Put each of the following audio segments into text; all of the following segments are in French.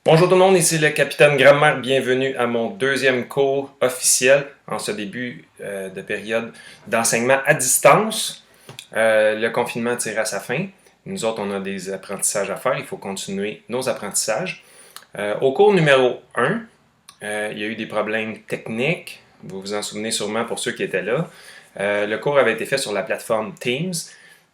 Bonjour tout le monde, ici le capitaine Grammaire. Bienvenue à mon deuxième cours officiel en ce début de période d'enseignement à distance. Le confinement tire à sa fin. Nous autres, on a des apprentissages à faire. Il faut continuer nos apprentissages. Au cours numéro 1, il y a eu des problèmes techniques. Vous vous en souvenez sûrement pour ceux qui étaient là. Le cours avait été fait sur la plateforme Teams.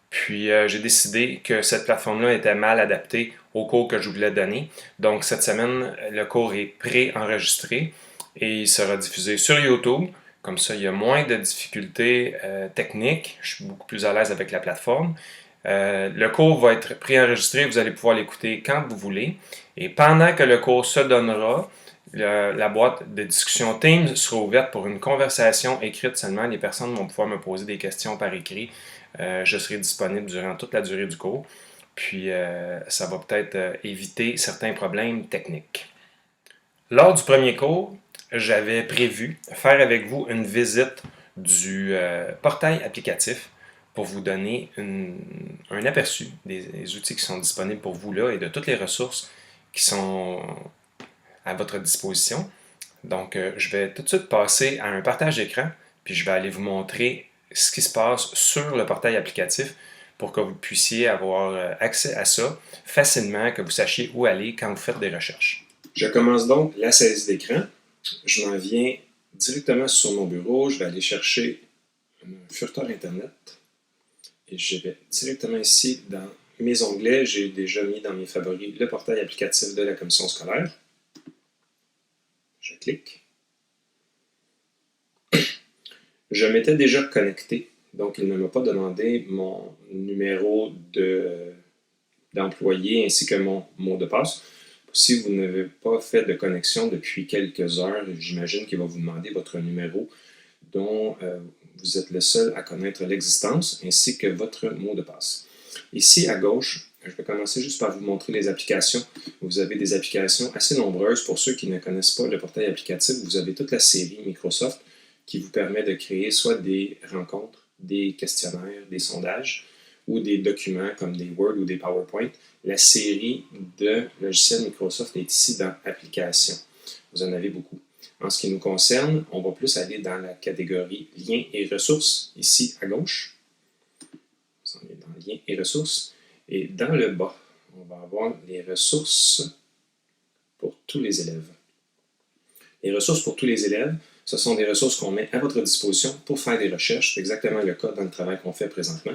Puis j'ai décidé que cette plateforme-là était mal adaptée au cours que je voulais donner. Donc cette semaine, le cours est pré-enregistré et il sera diffusé sur YouTube. Comme ça, il y a moins de difficultés techniques. Je suis beaucoup plus à l'aise avec la plateforme. Le cours va être pré-enregistré. Vous allez pouvoir l'écouter quand vous voulez. Et pendant que le cours se donnera, la boîte de discussion Teams sera ouverte pour une conversation écrite seulement. Les personnes vont pouvoir me poser des questions par écrit. Je serai disponible durant toute la durée du cours. Puis, ça va peut-être éviter certains problèmes techniques. Lors du premier cours, j'avais prévu faire avec vous une visite du portail applicatif pour vous donner un aperçu des outils qui sont disponibles pour vous là et de toutes les ressources qui sont à votre disposition. Donc, je vais tout de suite passer à un partage d'écran, puis je vais aller vous montrer ce qui se passe sur le portail applicatif pour que vous puissiez avoir accès à ça facilement, que vous sachiez où aller quand vous faites des recherches. Je commence donc la saisie d'écran. Je m'en viens directement sur mon bureau. Je vais aller chercher un furteur Internet et je vais directement ici dans mes onglets. J'ai déjà mis dans mes favoris le portail applicatif de la commission scolaire. Je clique. Je m'étais déjà connecté, donc il ne m'a pas demandé mon numéro d'employé ainsi que mon mot de passe. Si vous n'avez pas fait de connexion depuis quelques heures, j'imagine qu'il va vous demander votre numéro dont vous êtes le seul à connaître l'existence ainsi que votre mot de passe. Ici à gauche, je vais commencer juste par vous montrer les applications. Vous avez des applications assez nombreuses. Pour ceux qui ne connaissent pas le portail applicatif, vous avez toute la série Microsoft qui vous permet de créer soit des rencontres, des questionnaires, des sondages ou des documents comme des Word ou des PowerPoint. La série de logiciels Microsoft est ici dans Applications. Vous en avez beaucoup. En ce qui nous concerne, on va plus aller dans la catégorie Liens et ressources, ici à gauche. Vous en êtes dans Liens et ressources. Et dans le bas, on va avoir les ressources pour tous les élèves. Les ressources pour tous les élèves, ce sont des ressources qu'on met à votre disposition pour faire des recherches. C'est exactement le cas dans le travail qu'on fait présentement.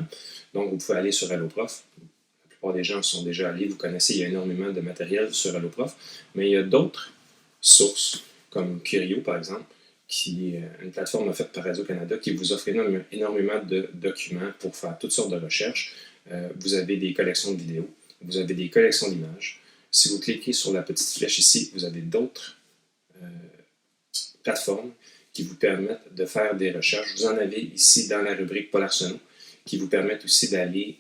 Donc, vous pouvez aller sur AlloProf. La plupart des gens sont déjà allés, vous connaissez, il y a énormément de matériel sur AlloProf. Mais il y a d'autres sources, comme Curio, par exemple, qui est une plateforme faite par Radio-Canada qui vous offre énormément de documents pour faire toutes sortes de recherches. Vous avez des collections de vidéos, vous avez des collections d'images. Si vous cliquez sur la petite flèche ici, vous avez d'autres plateformes qui vous permettent de faire des recherches. Vous en avez ici dans la rubrique Paul Arsenault qui vous permettent aussi d'aller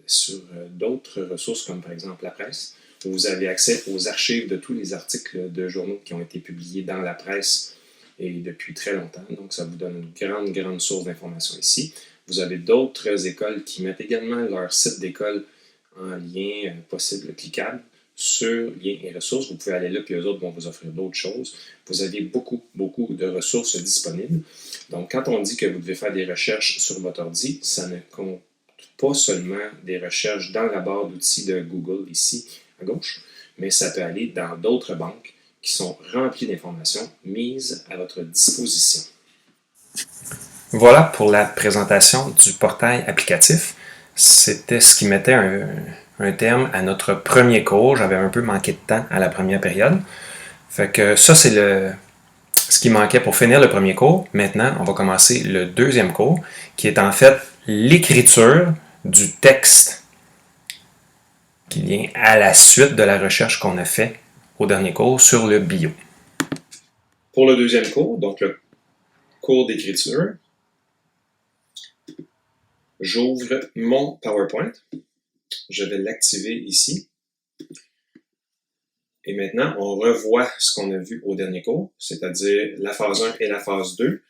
sur d'autres ressources comme par exemple la presse, où vous avez accès aux archives de tous les articles de journaux qui ont été publiés dans la presse et depuis très longtemps. Donc ça vous donne une grande source d'informations ici. Vous avez d'autres écoles qui mettent également leur site d'école en lien possible cliquable sur Liens et ressources. Vous pouvez aller là, puis eux autres vont vous offrir d'autres choses. Vous avez beaucoup de ressources disponibles. Donc, quand on dit que vous devez faire des recherches sur votre ordi, ça ne compte pas seulement des recherches dans la barre d'outils de Google, ici, à gauche, mais ça peut aller dans d'autres banques qui sont remplies d'informations mises à votre disposition. Voilà pour la présentation du portail applicatif. C'était ce qui mettait un terme à notre premier cours. J'avais un peu manqué de temps à la première période. Fait que ça, c'est ce qui manquait pour finir le premier cours. Maintenant, on va commencer le deuxième cours, qui est en fait l'écriture du texte qui vient à la suite de la recherche qu'on a fait au dernier cours sur le bio. Pour le deuxième cours, donc le cours d'écriture, j'ouvre mon PowerPoint. Je vais l'activer ici. Et maintenant, on revoit ce qu'on a vu au dernier cours, c'est-à-dire la phase 1 et la phase 2.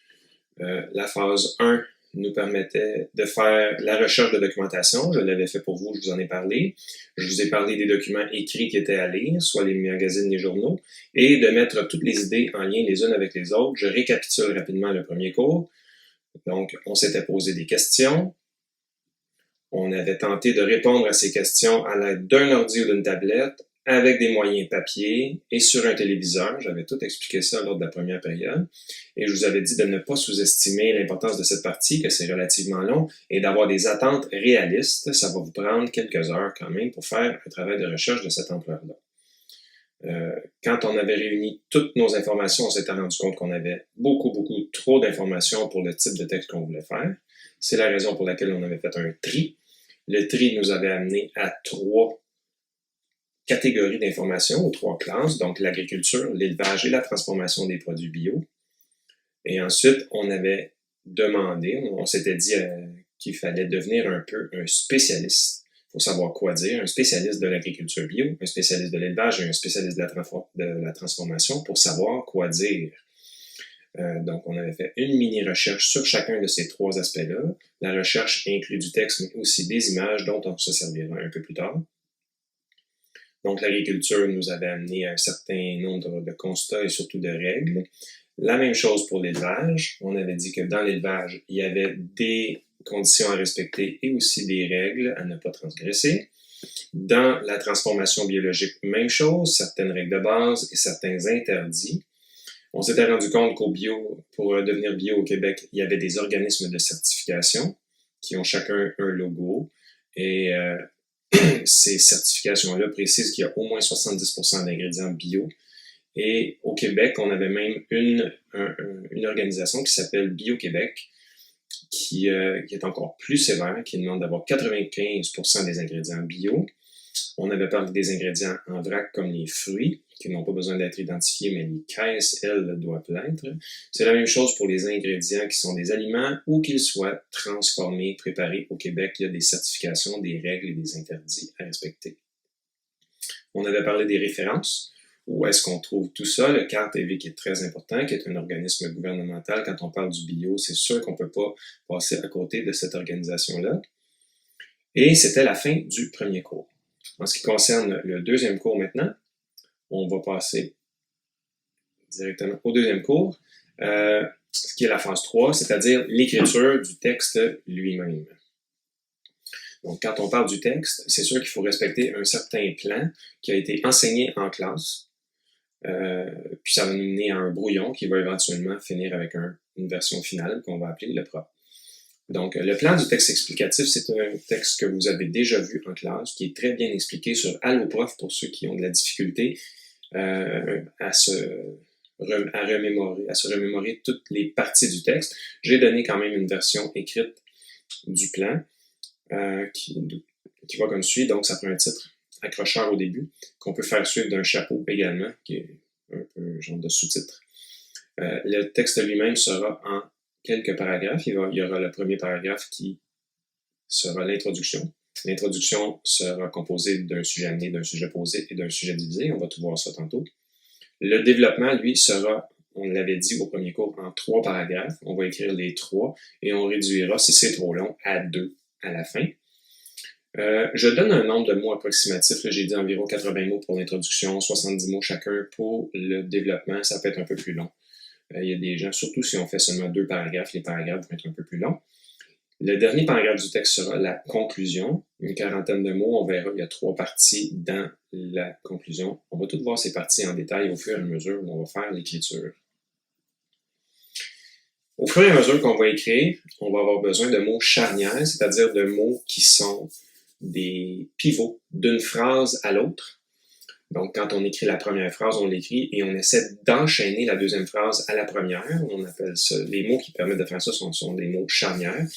La phase 1 nous permettait de faire la recherche de documentation. Je l'avais fait pour vous, je vous en ai parlé. Je vous ai parlé des documents écrits qui étaient à lire, soit les magazines, les journaux, et de mettre toutes les idées en lien les unes avec les autres. Je récapitule rapidement le premier cours. Donc, on s'était posé des questions. On avait tenté de répondre à ces questions à l'aide d'un ordi ou d'une tablette, avec des moyens papier et sur un téléviseur. J'avais tout expliqué ça lors de la première période. Et je vous avais dit de ne pas sous-estimer l'importance de cette partie, que c'est relativement long, et d'avoir des attentes réalistes. Ça va vous prendre quelques heures quand même pour faire un travail de recherche de cette ampleur-là. Quand on avait réuni toutes nos informations, on s'était rendu compte qu'on avait beaucoup trop d'informations pour le type de texte qu'on voulait faire. C'est la raison pour laquelle on avait fait un tri. Le tri nous avait amené à 3 catégories d'informations, ou 3 classes, donc l'agriculture, l'élevage et la transformation des produits bio. Et ensuite, on avait demandé, on s'était dit qu'il fallait devenir un peu un spécialiste. Il faut savoir quoi dire, un spécialiste de l'agriculture bio, un spécialiste de l'élevage et un spécialiste de la transformation pour savoir quoi dire. Donc, on avait fait une mini-recherche sur chacun de ces 3 aspects-là. La recherche inclut du texte, mais aussi des images dont on se servira un peu plus tard. Donc, l'agriculture nous avait amené un certain nombre de constats et surtout de règles. La même chose pour l'élevage. On avait dit que dans l'élevage, il y avait des conditions à respecter et aussi des règles à ne pas transgresser. Dans la transformation biologique, même chose, certaines règles de base et certains interdits. On s'était rendu compte pour devenir bio au Québec, il y avait des organismes de certification qui ont chacun un logo et ces certifications-là précisent qu'il y a au moins 70% d'ingrédients bio. Et au Québec, on avait même une organisation qui s'appelle Bio-Québec, qui est encore plus sévère, qui demande d'avoir 95% des ingrédients bio. On avait parlé des ingrédients en vrac comme les fruits, qui n'ont pas besoin d'être identifiés, mais les caisses, elles, doivent l'être. C'est la même chose pour les ingrédients qui sont des aliments ou qu'ils soient transformés, préparés. Au Québec, il y a des certifications, des règles et des interdits à respecter. On avait parlé des références. Où est-ce qu'on trouve tout ça? Le CART-EV qui est très important, qui est un organisme gouvernemental. Quand on parle du bio, c'est sûr qu'on ne peut pas passer à côté de cette organisation-là. Et c'était la fin du premier cours. En ce qui concerne le deuxième cours maintenant, on va passer directement au deuxième cours, ce qui est la phase 3, c'est-à-dire l'écriture du texte lui-même. Donc, quand on parle du texte, c'est sûr qu'il faut respecter un certain plan qui a été enseigné en classe. Puis ça va nous mener à un brouillon qui va éventuellement finir avec une version finale qu'on va appeler le propre. Donc, le plan du texte explicatif, c'est un texte que vous avez déjà vu en classe, qui est très bien expliqué sur Alloprof pour ceux qui ont de la difficulté à se remémorer toutes les parties du texte. J'ai donné quand même une version écrite du plan qui va comme suit. Donc, ça prend un titre accrocheur au début, qu'on peut faire suivre d'un chapeau également, qui est un peu un genre de sous-titre. Le texte lui-même sera en quelques paragraphes. Il y aura le premier paragraphe qui sera l'introduction. L'introduction sera composée d'un sujet amené, d'un sujet posé et d'un sujet divisé. On va tout voir ça tantôt. Le développement, lui, sera, on l'avait dit au premier cours, en 3 paragraphes. On va écrire les 3 et on réduira, si c'est trop long, à 2 à la fin. Je donne un nombre de mots approximatif. J'ai dit environ 80 mots pour l'introduction, 70 mots chacun pour le développement. Ça peut être un peu plus long. Il y a des gens, surtout si on fait seulement 2 paragraphes, les paragraphes vont être un peu plus longs. Le dernier paragraphe du texte sera la conclusion. Une quarantaine de mots, on verra, il y a 3 parties dans la conclusion. On va toutes voir ces parties en détail au fur et à mesure où on va faire l'écriture. Au fur et à mesure qu'on va écrire, on va avoir besoin de mots charnières, c'est-à-dire de mots qui sont des pivots d'une phrase à l'autre. Donc, quand on écrit la première phrase, on l'écrit et on essaie d'enchaîner la deuxième phrase à la première. On appelle ça, les mots qui permettent de faire ça sont des mots charnières.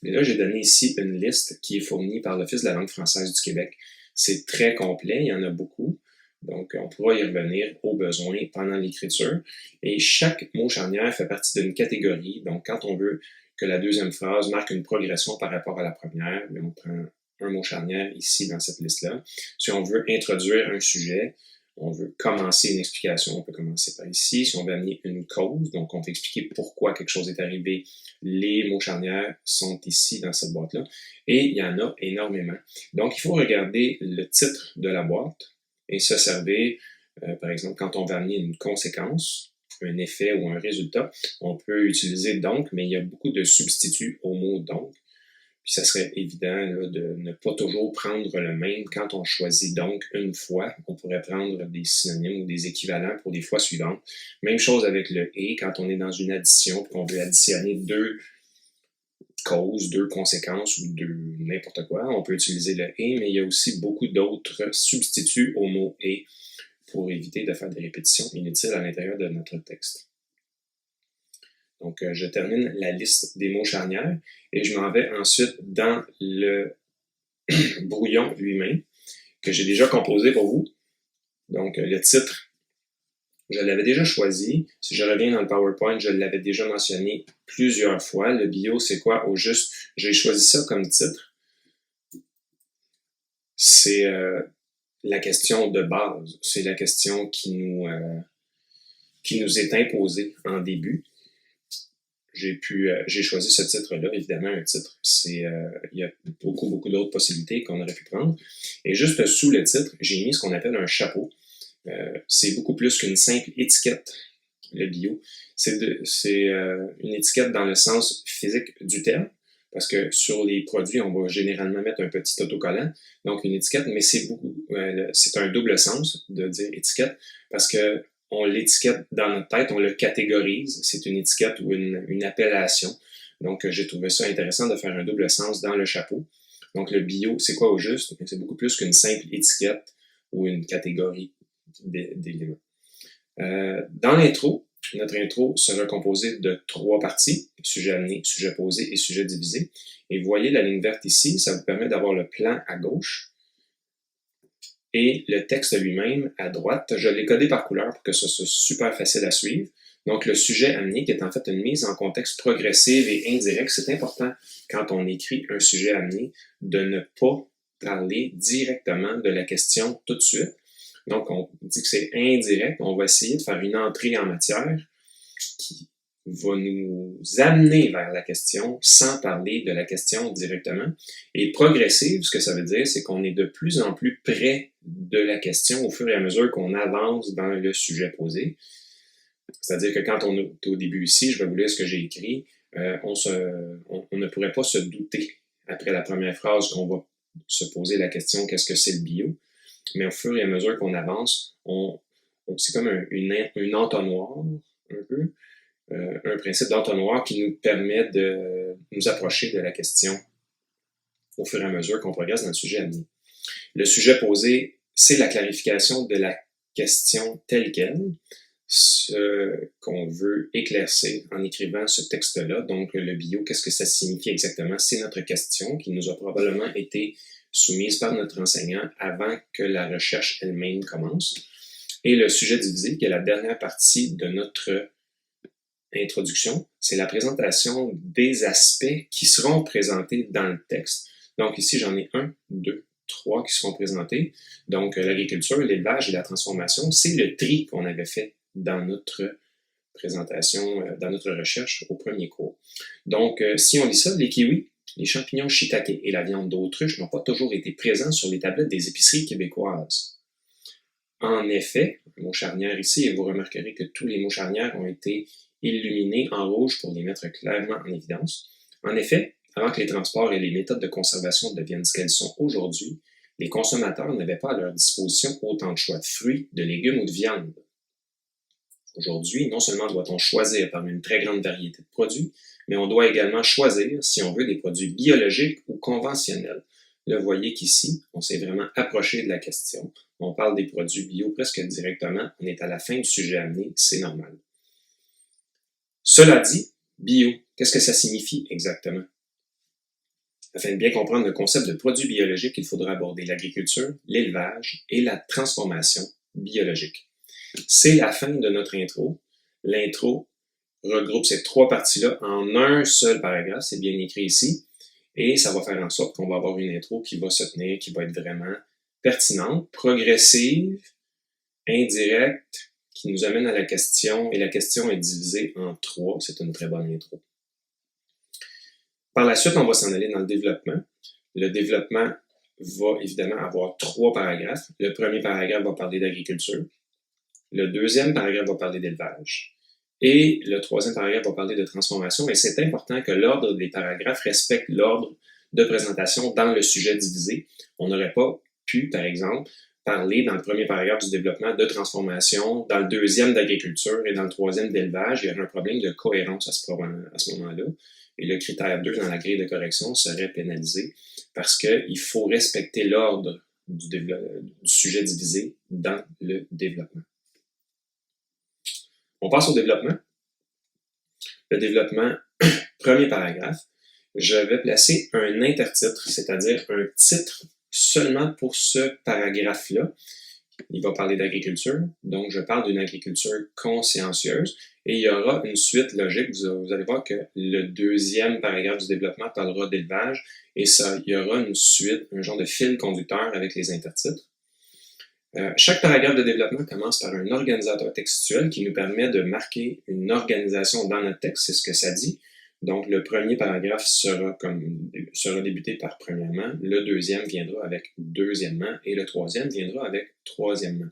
Mais là, j'ai donné ici une liste qui est fournie par l'Office de la langue française du Québec. C'est très complet, il y en a beaucoup. Donc, on pourra y revenir au besoin pendant l'écriture. Et chaque mot charnière fait partie d'une catégorie. Donc, quand on veut que la deuxième phrase marque une progression par rapport à la première, on prend un mot charnière ici dans cette liste-là. Si on veut introduire un sujet, on veut commencer une explication, on peut commencer par ici. Si on veut amener une cause, donc on peut expliquer pourquoi quelque chose est arrivé, les mots charnières sont ici dans cette boîte-là. Et il y en a énormément. Donc, il faut regarder le titre de la boîte et se servir, par exemple, quand on veut amener une conséquence, un effet ou un résultat, on peut utiliser donc, mais il y a beaucoup de substituts au mot donc. Puis ça serait évident là, de ne pas toujours prendre le même. Quand on choisit donc une fois, on pourrait prendre des synonymes ou des équivalents pour les fois suivantes. Même chose avec le et, quand on est dans une addition, qu'on veut additionner deux causes, deux conséquences ou deux n'importe quoi, on peut utiliser le et, mais il y a aussi beaucoup d'autres substituts au mot et pour éviter de faire des répétitions inutiles à l'intérieur de notre texte. Donc, je termine la liste des mots charnières et je m'en vais ensuite dans le brouillon lui-même que j'ai déjà composé pour vous. Donc, le titre, je l'avais déjà choisi. Si je reviens dans le PowerPoint, je l'avais déjà mentionné plusieurs fois. Le bio, c'est quoi au juste? J'ai choisi ça comme titre. C'est la question de base. C'est la question qui nous est imposée en début. J'ai choisi ce titre-là, évidemment, un titre. Il y a beaucoup d'autres possibilités qu'on aurait pu prendre. Et juste sous le titre, j'ai mis ce qu'on appelle un chapeau. C'est beaucoup plus qu'une simple étiquette, le bio. C'est une étiquette dans le sens physique du terme, parce que sur les produits, on va généralement mettre un petit autocollant, donc une étiquette, mais c'est un double sens de dire étiquette, parce que on l'étiquette dans notre tête, on le catégorise, c'est une étiquette ou une appellation. Donc, j'ai trouvé ça intéressant de faire un double sens dans le chapeau. Donc, le bio, c'est quoi au juste? C'est beaucoup plus qu'une simple étiquette ou une catégorie d'éléments. Dans l'intro, notre intro sera composée de 3 parties, sujet amené, sujet posé et sujet divisé. Et vous voyez la ligne verte ici, ça vous permet d'avoir le plan à gauche et le texte lui-même à droite. Je l'ai codé par couleur pour que ce soit super facile à suivre. Donc, le sujet amené, qui est en fait une mise en contexte progressive et indirecte, c'est important quand on écrit un sujet amené de ne pas parler directement de la question tout de suite. Donc, on dit que c'est indirect. On va essayer de faire une entrée en matière qui va nous amener vers la question sans parler de la question directement. Et progressive, ce que ça veut dire, c'est qu'on est de plus en plus près de la question au fur et à mesure qu'on avance dans le sujet posé. C'est-à-dire que quand on est au début ici, je vais vous lire ce que j'ai écrit, on ne pourrait pas se douter, après la première phrase, qu'on va se poser la question « Qu'est-ce que c'est le bio? » Mais au fur et à mesure qu'on avance, c'est comme une entonnoir, un peu, un principe d'entonnoir qui nous permet de nous approcher de la question au fur et à mesure qu'on progresse dans le sujet amené. Le sujet posé, c'est la clarification de la question telle qu'elle, ce qu'on veut éclaircir en écrivant ce texte-là. Donc, le bio, qu'est-ce que ça signifie exactement? C'est notre question qui nous a probablement été soumise par notre enseignant avant que la recherche elle-même commence. Et le sujet divisé, qui est la dernière partie de notre introduction, c'est la présentation des aspects qui seront présentés dans le texte. Donc ici, j'en ai 1, 2, 3 qui seront présentés. Donc l'agriculture, l'élevage et la transformation, c'est le tri qu'on avait fait dans notre présentation, dans notre recherche au premier cours. Donc si on lit ça, les kiwis, les champignons shiitake et la viande d'autruche n'ont pas toujours été présents sur les tablettes des épiceries québécoises. En effet, mot charnière ici, et vous remarquerez que tous les mots charnières ont été illuminés en rouge pour les mettre clairement en évidence. En effet, avant que les transports et les méthodes de conservation deviennent ce qu'elles sont aujourd'hui, les consommateurs n'avaient pas à leur disposition autant de choix de fruits, de légumes ou de viande. Aujourd'hui, non seulement doit-on choisir parmi une très grande variété de produits, mais on doit également choisir si on veut des produits biologiques ou conventionnels. Là, vous voyez qu'ici, on s'est vraiment approché de la question. On parle des produits bio presque directement. On est à la fin du sujet amené, c'est normal. Cela dit, bio, qu'est-ce que ça signifie exactement? Afin de bien comprendre le concept de produits biologiques, il faudra aborder l'agriculture, l'élevage et la transformation biologique. C'est la fin de notre intro. L'intro regroupe ces 3 parties-là en un seul paragraphe, c'est bien écrit ici, et ça va faire en sorte qu'on va avoir une intro qui va se tenir, qui va être vraiment pertinente, progressive, indirecte qui nous amène à la question, et la question est divisée en 3. C'est une très bonne intro. Par la suite, on va s'en aller dans le développement. Le développement va évidemment avoir 3 paragraphes. Le premier paragraphe va parler d'agriculture. Le deuxième paragraphe va parler d'élevage. Et le troisième paragraphe va parler de transformation. Et c'est important que l'ordre des paragraphes respecte l'ordre de présentation dans le sujet divisé. On n'aurait pas pu, par exemple, parler dans le premier paragraphe du développement de transformation, dans le deuxième d'agriculture et dans le troisième d'élevage. Il y aurait un problème de cohérence à ce moment-là. Et le critère 2 dans la grille de correction serait pénalisé parce qu'il faut respecter l'ordre du sujet divisé dans le développement. On passe au développement. Le développement, premier paragraphe, je vais placer un intertitre, c'est-à-dire un titre seulement pour ce paragraphe-là. Il va parler d'agriculture, donc je parle d'une agriculture consciencieuse et il y aura une suite logique. Vous allez voir que le deuxième paragraphe du développement parlera d'élevage et il y aura une suite, un genre de fil conducteur avec les intertitres. Chaque paragraphe de développement commence par un organisateur textuel qui nous permet de marquer une organisation dans notre texte, c'est ce que ça dit. Donc, le premier paragraphe sera débuté par premièrement, le deuxième viendra avec deuxièmement et le troisième viendra avec troisièmement.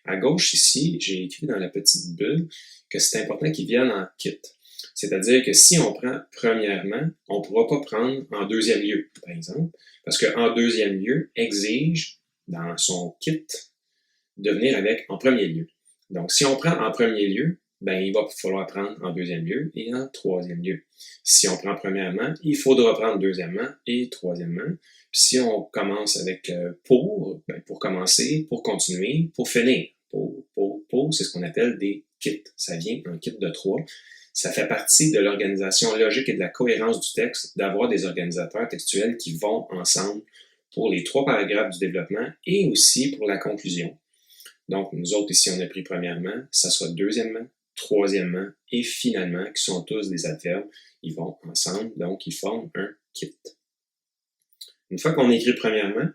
À gauche ici, j'ai écrit dans la petite bulle que c'est important qu'ils viennent en kit. C'est-à-dire que si on prend premièrement, on ne pourra pas prendre en deuxième lieu, par exemple, parce qu'en deuxième lieu exige dans son kit de venir avec en premier lieu. Donc, si on prend en premier lieu, il va falloir prendre en deuxième lieu et en troisième lieu. Si on prend premièrement, il faudra prendre deuxièmement et troisièmement. Puis si on commence avec pour commencer, pour continuer, pour finir. Pour, c'est ce qu'on appelle des kits. Ça vient en kit de 3. Ça fait partie de l'organisation logique et de la cohérence du texte d'avoir des organisateurs textuels qui vont ensemble pour les 3 paragraphes du développement et aussi pour la conclusion. Donc, nous autres, ici, on a pris premièrement, ça sera deuxièmement, troisièmement et finalement, qui sont tous des adverbes. Ils vont ensemble, donc ils forment un kit. Une fois qu'on a écrit premièrement,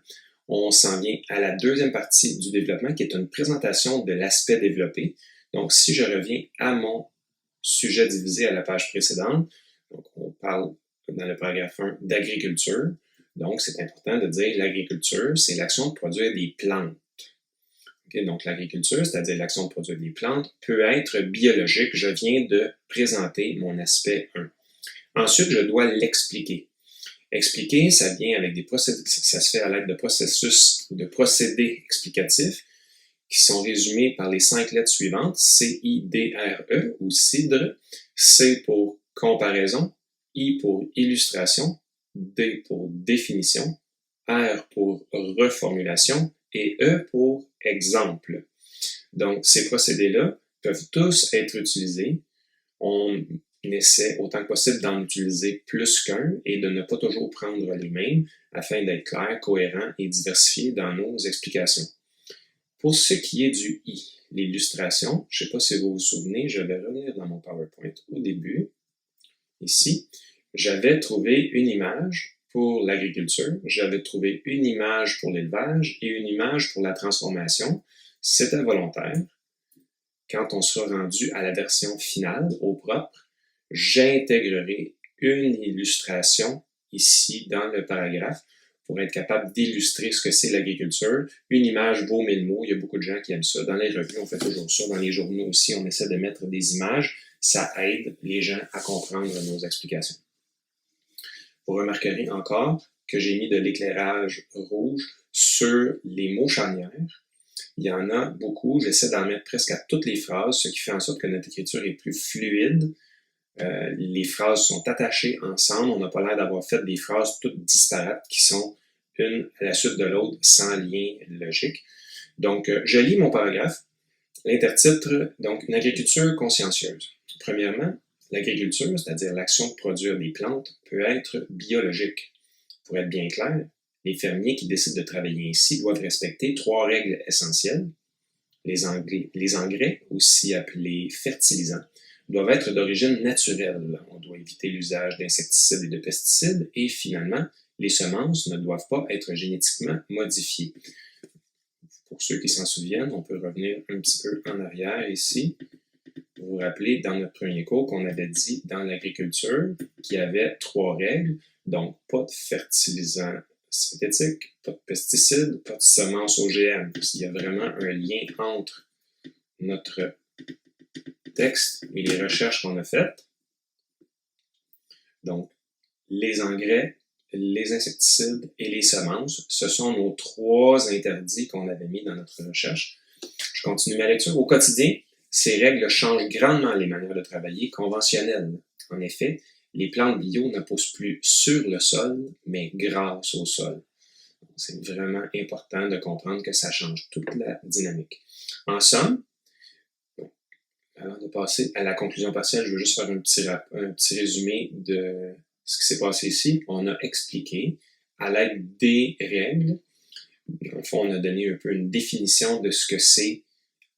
on s'en vient à la deuxième partie du développement, qui est une présentation de l'aspect développé. Donc, si je reviens à mon sujet divisé à la page précédente, donc on parle dans le paragraphe 1 d'agriculture. Donc, c'est important de dire l'agriculture, c'est l'action de produire des plantes. Okay, donc, l'agriculture, c'est-à-dire l'action de produire des plantes, peut être biologique. Je viens de présenter mon aspect 1. Ensuite, je dois l'expliquer. Expliquer, ça vient avec des procédés, ça se fait à l'aide de processus, de procédés explicatifs qui sont résumés par les 5 lettres suivantes, C-I-D-R-E ou CIDRE. C pour comparaison, I pour illustration, D pour définition, R pour reformulation et E pour exemple. Donc, ces procédés-là peuvent tous être utilisés. On essaie autant que possible d'en utiliser plus qu'un et de ne pas toujours prendre les mêmes afin d'être clair, cohérent et diversifié dans nos explications. Pour ce qui est du I, l'illustration, je ne sais pas si vous vous souvenez, je vais revenir dans mon PowerPoint au début. Ici, j'avais trouvé une image pour l'agriculture, j'avais trouvé une image pour l'élevage et une image pour la transformation. C'était volontaire. Quand on sera rendu à la version finale, au propre, j'intégrerai une illustration ici dans le paragraphe pour être capable d'illustrer ce que c'est l'agriculture. Une image vaut 1000 mots. Il y a beaucoup de gens qui aiment ça. Dans les revues, on fait toujours ça. Dans les journaux aussi, on essaie de mettre des images. Ça aide les gens à comprendre nos explications. Vous remarquerez encore que j'ai mis de l'éclairage rouge sur les mots charnières. Il y en a beaucoup. J'essaie d'en mettre presque à toutes les phrases, ce qui fait en sorte que notre écriture est plus fluide. Les phrases sont attachées ensemble. On n'a pas l'air d'avoir fait des phrases toutes disparates qui sont une à la suite de l'autre sans lien logique. Donc, je lis mon paragraphe. L'intertitre, donc, une agriculture consciencieuse. Premièrement, l'agriculture, c'est-à-dire l'action de produire des plantes, peut être biologique. Pour être bien clair, les fermiers qui décident de travailler ainsi doivent respecter 3 règles essentielles. Les engrais, aussi appelés fertilisants, doivent être d'origine naturelle. On doit éviter l'usage d'insecticides et de pesticides. Et finalement, les semences ne doivent pas être génétiquement modifiées. Pour ceux qui s'en souviennent, on peut revenir un petit peu en arrière ici. Vous vous rappelez, dans notre premier cours, qu'on avait dit dans l'agriculture qu'il y avait 3 règles. Donc, pas de fertilisants synthétiques, pas de pesticides, pas de semences OGM. Il y a vraiment un lien entre notre texte et les recherches qu'on a faites. Donc, les engrais, les insecticides et les semences, ce sont nos 3 interdits qu'on avait mis dans notre recherche. Je continue ma lecture. Au quotidien, ces règles changent grandement les manières de travailler conventionnelles. En effet, les plantes bio ne poussent plus sur le sol, mais grâce au sol. C'est vraiment important de comprendre que ça change toute la dynamique. En somme, avant de passer à la conclusion partielle, je veux juste faire un petit résumé de ce qui s'est passé ici. On a expliqué à l'aide des règles, dans le fond, on a donné un peu une définition de ce que c'est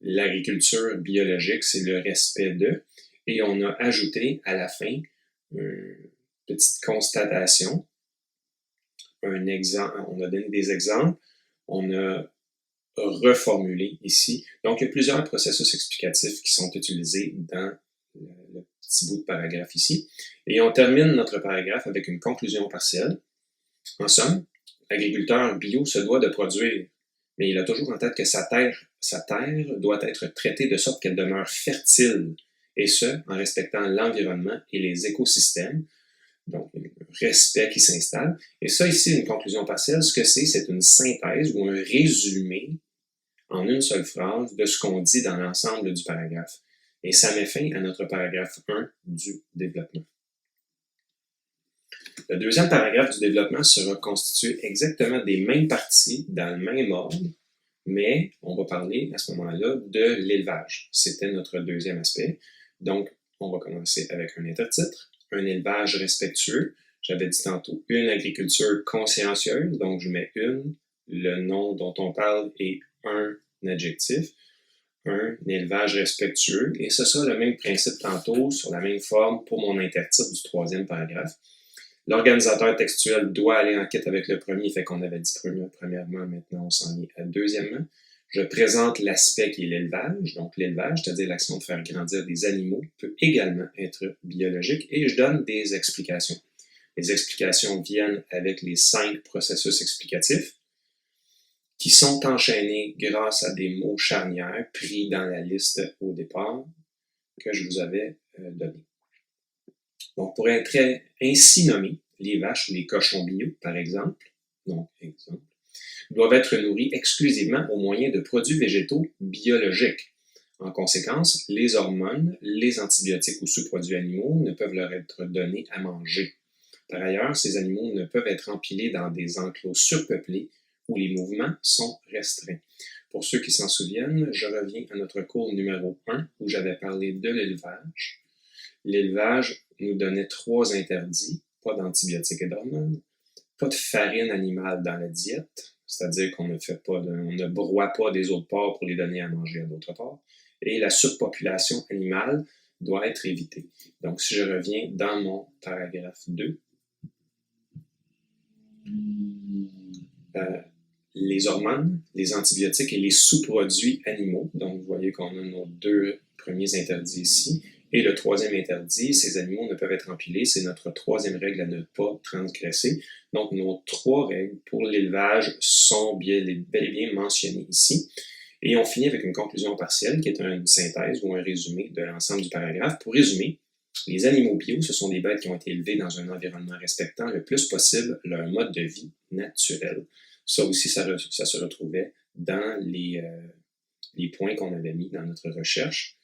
l'agriculture biologique, c'est le respect de, et on a ajouté à la fin une petite constatation, un exemple, on a donné des exemples, on a reformulé ici. Donc, il y a plusieurs processus explicatifs qui sont utilisés dans le petit bout de paragraphe ici. Et on termine notre paragraphe avec une conclusion partielle. En somme, l'agriculteur bio se doit de produire, mais il a toujours en tête que sa terre doit être traitée de sorte qu'elle demeure fertile, et ce, en respectant l'environnement et les écosystèmes. Donc, un respect qui s'installe. Et ça, ici, une conclusion partielle, ce que c'est une synthèse ou un résumé en une seule phrase de ce qu'on dit dans l'ensemble du paragraphe. Et ça met fin à notre paragraphe 1 du développement. Le deuxième paragraphe du développement sera constitué exactement des mêmes parties dans le même ordre, mais on va parler à ce moment-là de l'élevage. C'était notre deuxième aspect. Donc, on va commencer avec un intertitre, un élevage respectueux. J'avais dit tantôt une agriculture consciencieuse, donc je mets une, le nom dont on parle et un adjectif, un élevage respectueux, et ce sera le même principe tantôt, sur la même forme pour mon intertitre du troisième paragraphe. L'organisateur textuel doit aller en quête avec le premier, fait qu'on avait dit premièrement, maintenant on s'en est à deuxièmement. Je présente l'aspect qui est l'élevage, donc l'élevage, c'est-à-dire l'action de faire grandir des animaux, peut également être biologique, et je donne des explications. Les explications viennent avec les 5 processus explicatifs qui sont enchaînés grâce à des mots charnières pris dans la liste au départ que je vous avais donnée. Donc, pour être ainsi nommés, les vaches ou les cochons bio, par exemple, doivent être nourris exclusivement au moyen de produits végétaux biologiques. En conséquence, les hormones, les antibiotiques ou sous-produits animaux ne peuvent leur être donnés à manger. Par ailleurs, ces animaux ne peuvent être empilés dans des enclos surpeuplés où les mouvements sont restreints. Pour ceux qui s'en souviennent, je reviens à notre cours numéro 1 où j'avais parlé de l'élevage. L'élevage nous donnait 3 interdits, pas d'antibiotiques et d'hormones, pas de farine animale dans la diète, c'est-à-dire qu'on ne broie pas des autres porcs pour les donner à manger à d'autres porcs, et la surpopulation animale doit être évitée. Donc, si je reviens dans mon paragraphe 2, les hormones, les antibiotiques et les sous-produits animaux. Donc, vous voyez qu'on a nos 2 premiers interdits ici. Et le 3e interdit, ces animaux ne peuvent être empilés. C'est notre 3e règle à ne pas transgresser. Donc, nos 3 règles pour l'élevage sont bel et bien mentionnées ici. Et on finit avec une conclusion partielle qui est une synthèse ou un résumé de l'ensemble du paragraphe. Pour résumer, les animaux bio, ce sont des bêtes qui ont été élevées dans un environnement respectant le plus possible leur mode de vie naturel. Ça aussi, ça se retrouvait dans les points qu'on avait mis dans notre recherche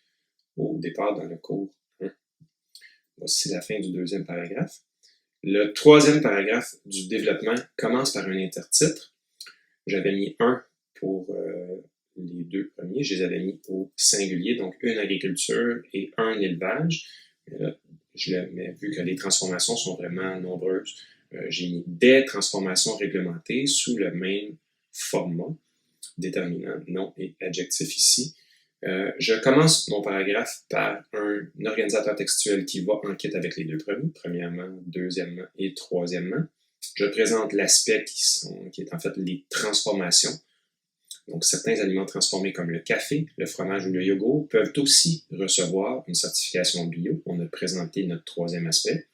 au départ dans le cours 1. Voici la fin du 2e paragraphe. Le 3e paragraphe du développement commence par un intertitre. J'avais mis 1 pour les 2 premiers. Je les avais mis au singulier, donc une agriculture et un élevage. Mais vu que les transformations sont vraiment nombreuses, j'ai mis des transformations réglementées sous le même format, déterminant, nom et adjectif ici. Je commence mon paragraphe par un organisateur textuel qui va en quête avec les 2 premiers, premièrement, deuxièmement et troisièmement. Je présente l'aspect qui est en fait les transformations. Donc, certains aliments transformés comme le café, le fromage ou le yogourt peuvent aussi recevoir une certification bio. On a présenté notre troisième aspect.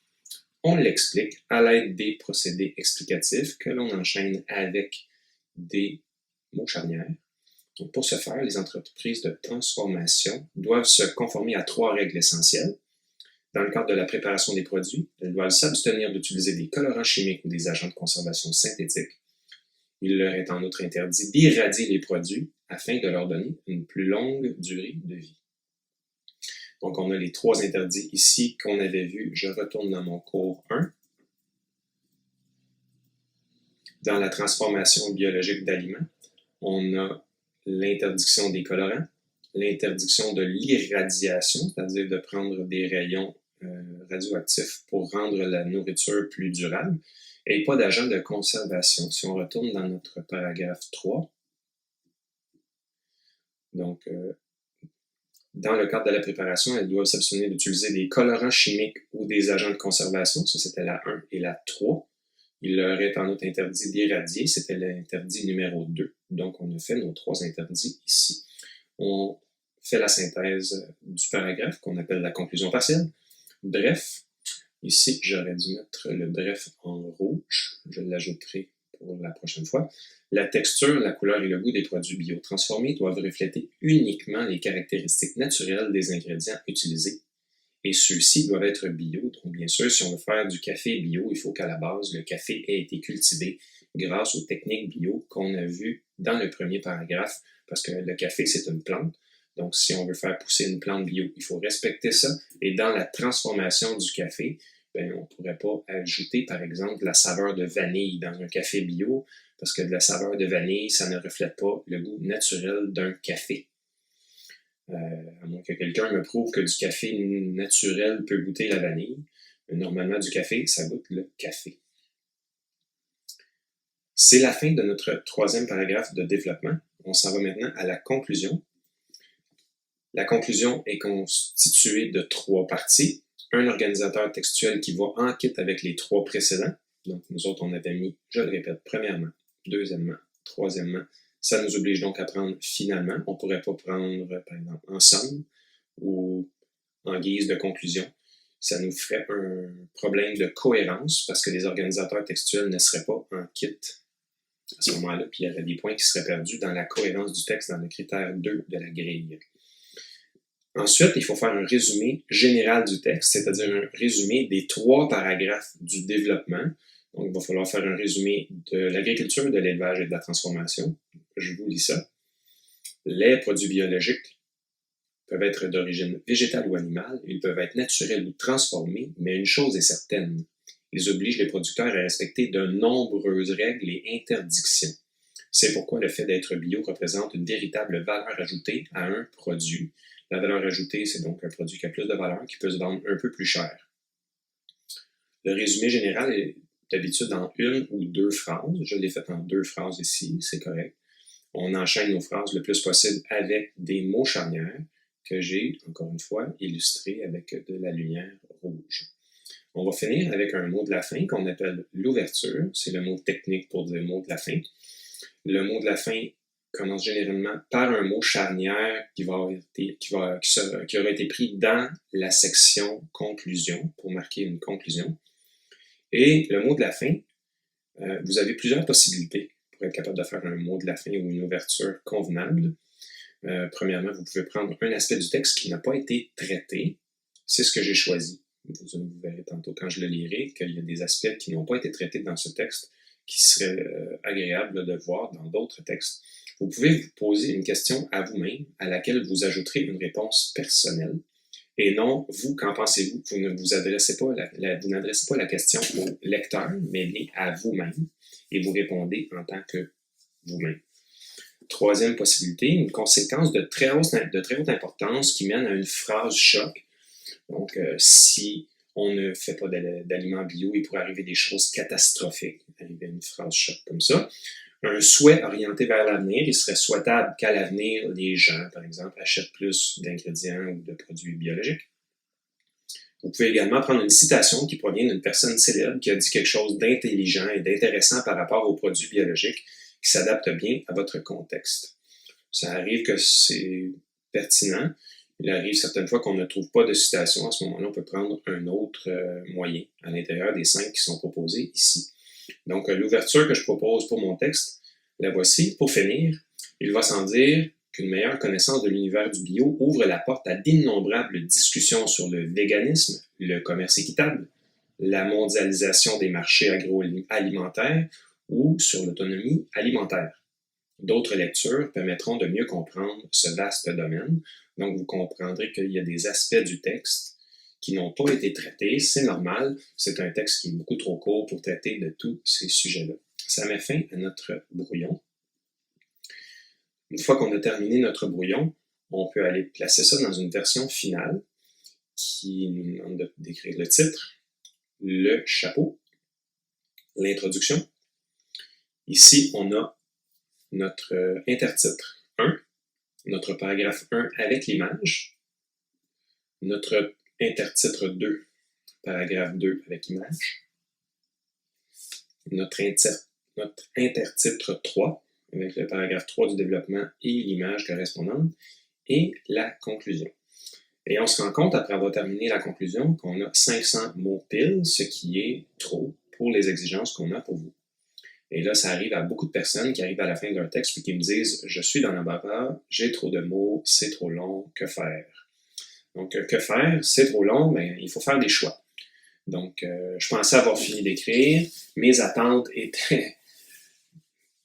On l'explique à l'aide des procédés explicatifs que l'on enchaîne avec des mots charnières. Donc, pour ce faire, les entreprises de transformation doivent se conformer à 3 règles essentielles. Dans le cadre de la préparation des produits, elles doivent s'abstenir d'utiliser des colorants chimiques ou des agents de conservation synthétiques. Il leur est en outre interdit d'irradier les produits afin de leur donner une plus longue durée de vie. Donc, on a les 3 interdits ici qu'on avait vus. Je retourne dans mon cours 1. Dans la transformation biologique d'aliments, on a l'interdiction des colorants, l'interdiction de l'irradiation, c'est-à-dire de prendre des rayons radioactifs pour rendre la nourriture plus durable, et pas d'agent de conservation. Si on retourne dans notre paragraphe 3, donc, dans le cadre de la préparation, elles doivent s'abstenir d'utiliser des colorants chimiques ou des agents de conservation. Ça, c'était la 1 et la 3. Il leur est en outre interdit d'irradier. C'était l'interdit numéro 2. Donc, on a fait nos 3 interdits ici. On fait la synthèse du paragraphe qu'on appelle la conclusion partielle. Bref, ici, j'aurais dû mettre le bref en rouge. Je l'ajouterai pour la prochaine fois. La texture, la couleur et le goût des produits biotransformés doivent refléter uniquement les caractéristiques naturelles des ingrédients utilisés. Et ceux-ci doivent être bio. Donc, bien sûr, si on veut faire du café bio, il faut qu'à la base, le café ait été cultivé grâce aux techniques bio qu'on a vues dans le premier paragraphe, parce que le café, c'est une plante. Donc, si on veut faire pousser une plante bio, il faut respecter ça. Et dans la transformation du café, ben, on ne pourrait pas ajouter, par exemple, de la saveur de vanille dans un café bio, parce que de la saveur de vanille, ça ne reflète pas le goût naturel d'un café. À moins que quelqu'un me prouve que du café naturel peut goûter la vanille. Mais normalement, du café, ça goûte le café. C'est la fin de notre 3e paragraphe de développement. On s'en va maintenant à la conclusion. La conclusion est constituée de 3 parties. Un organisateur textuel qui va en kit avec les 3 précédents. Donc, nous autres, on avait mis, je le répète, premièrement, deuxièmement, troisièmement. Ça nous oblige donc à prendre finalement. On ne pourrait pas prendre, par exemple, ensemble ou en guise de conclusion. Ça nous ferait un problème de cohérence parce que les organisateurs textuels ne seraient pas en kit à ce moment-là, puis il y aurait des points qui seraient perdus dans la cohérence du texte dans le critère 2 de la grille. Ensuite, il faut faire un résumé général du texte, c'est-à-dire un résumé des 3 paragraphes du développement. Donc, il va falloir faire un résumé de l'agriculture, de l'élevage et de la transformation. Je vous lis ça. Les produits biologiques peuvent être d'origine végétale ou animale, ils peuvent être naturels ou transformés, mais une chose est certaine, ils obligent les producteurs à respecter de nombreuses règles et interdictions. C'est pourquoi le fait d'être bio représente une véritable valeur ajoutée à un produit. La valeur ajoutée, c'est donc un produit qui a plus de valeur, qui peut se vendre un peu plus cher. Le résumé général est d'habitude en 1 ou 2 phrases. Je l'ai fait en 2 phrases ici, c'est correct. On enchaîne nos phrases le plus possible avec des mots charnières que j'ai, encore une fois, illustrés avec de la lumière rouge. On va finir avec un mot de la fin qu'on appelle l'ouverture. C'est le mot technique pour dire mot de la fin. Le mot de la fin commence généralement par un mot charnière qui aura été pris dans la section conclusion pour marquer une conclusion. Et le mot de la fin, vous avez plusieurs possibilités pour être capable de faire un mot de la fin ou une ouverture convenable. Premièrement, vous pouvez prendre un aspect du texte qui n'a pas été traité. C'est ce que j'ai choisi. Vous verrez tantôt quand je le lirai qu'il y a des aspects qui n'ont pas été traités dans ce texte qui seraient agréables de voir dans d'autres textes. Vous pouvez vous poser une question à vous-même à laquelle vous ajouterez une réponse personnelle. Et non, vous, qu'en pensez-vous? Vous n'adressez pas la question au lecteur, mais bien à vous-même. Et vous répondez en tant que vous-même. Troisième possibilité, une conséquence de très haute importance qui mène à une phrase choc. Donc, si on ne fait pas d'aliments bio, il pourrait arriver des choses catastrophiques. Arriver à une phrase choc comme ça. Un souhait orienté vers l'avenir, il serait souhaitable qu'à l'avenir, les gens, par exemple, achètent plus d'ingrédients ou de produits biologiques. Vous pouvez également prendre une citation qui provient d'une personne célèbre qui a dit quelque chose d'intelligent et d'intéressant par rapport aux produits biologiques qui s'adapte bien à votre contexte. Ça arrive que c'est pertinent. Il arrive certaines fois qu'on ne trouve pas de citation. À ce moment-là, on peut prendre un autre moyen à l'intérieur des 5 qui sont proposés ici. Donc, l'ouverture que je propose pour mon texte, la voici. Pour finir, il va sans dire qu'une meilleure connaissance de l'univers du bio ouvre la porte à d'innombrables discussions sur le véganisme, le commerce équitable, la mondialisation des marchés agroalimentaires ou sur l'autonomie alimentaire. D'autres lectures permettront de mieux comprendre ce vaste domaine. Donc, vous comprendrez qu'il y a des aspects du texte qui n'ont pas été traités. C'est normal. C'est un texte qui est beaucoup trop court pour traiter de tous ces sujets-là. Ça met fin à notre brouillon. Une fois qu'on a terminé notre brouillon, on peut aller placer ça dans une version finale qui nous demande d'écrire le titre, le chapeau, l'introduction. Ici, on a notre intertitre 1, notre paragraphe 1 avec l'image, notre intertitre 2, paragraphe 2 avec image, notre intertitre 3 avec le paragraphe 3 du développement et l'image correspondante, et la conclusion. Et on se rend compte, après avoir terminé la conclusion, qu'on a 500 mots pile, ce qui est trop pour les exigences qu'on a pour vous. Et là, ça arrive à beaucoup de personnes qui arrivent à la fin de leur texte et qui me disent « Je suis dans l'embarras, j'ai trop de mots, c'est trop long, que faire? » Donc, que faire? C'est trop long, mais il faut faire des choix. Donc, je pensais avoir fini d'écrire. Mes attentes étaient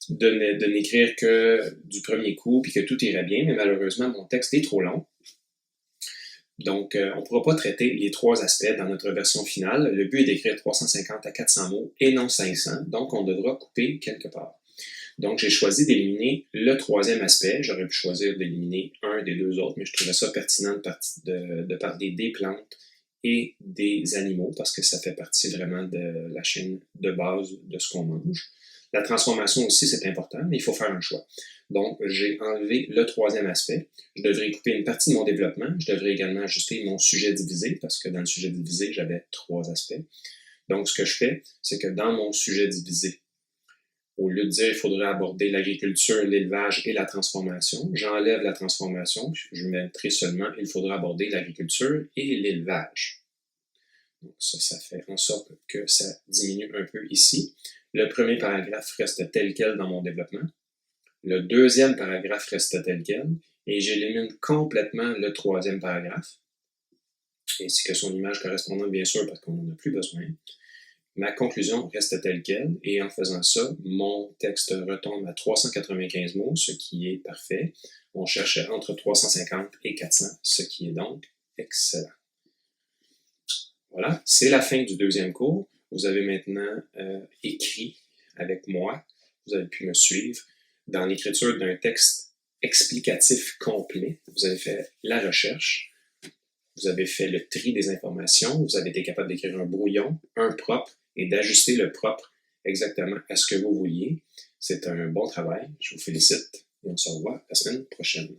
de n'écrire que du premier coup puis que tout irait bien, mais malheureusement, mon texte est trop long. Donc, on ne pourra pas traiter les 3 aspects dans notre version finale. Le but est d'écrire 350 à 400 mots et non 500, donc on devra couper quelque part. Donc, j'ai choisi d'éliminer le 3e aspect. J'aurais pu choisir d'éliminer un des 2 autres, mais je trouvais ça pertinent de parler des plantes et des animaux parce que ça fait partie vraiment de la chaîne de base de ce qu'on mange. La transformation aussi, c'est important, mais il faut faire un choix. Donc, j'ai enlevé le 3e aspect. Je devrais couper une partie de mon développement. Je devrais également ajuster mon sujet divisé, parce que dans le sujet divisé, j'avais 3 aspects. Donc, ce que je fais, c'est que dans mon sujet divisé, au lieu de dire qu'il faudrait aborder l'agriculture, l'élevage et la transformation, j'enlève la transformation, puis je mettrai seulement il faudra aborder l'agriculture et l'élevage. Donc, ça fait en sorte que ça diminue un peu ici. Le premier paragraphe reste tel quel dans mon développement. Le 2e paragraphe reste tel quel. Et j'élimine complètement le 3e paragraphe, ainsi que son image correspondante, bien sûr, parce qu'on n'en a plus besoin. Ma conclusion reste telle quelle, et en faisant ça, mon texte retombe à 395 mots, ce qui est parfait. On cherchait entre 350 et 400, ce qui est donc excellent. Voilà, c'est la fin du 2e cours. Vous avez maintenant écrit avec moi, vous avez pu me suivre dans l'écriture d'un texte explicatif complet. Vous avez fait la recherche, vous avez fait le tri des informations, vous avez été capable d'écrire un brouillon, un propre, et d'ajuster le propre exactement à ce que vous vouliez. C'est un bon travail, je vous félicite et on se revoit la semaine prochaine.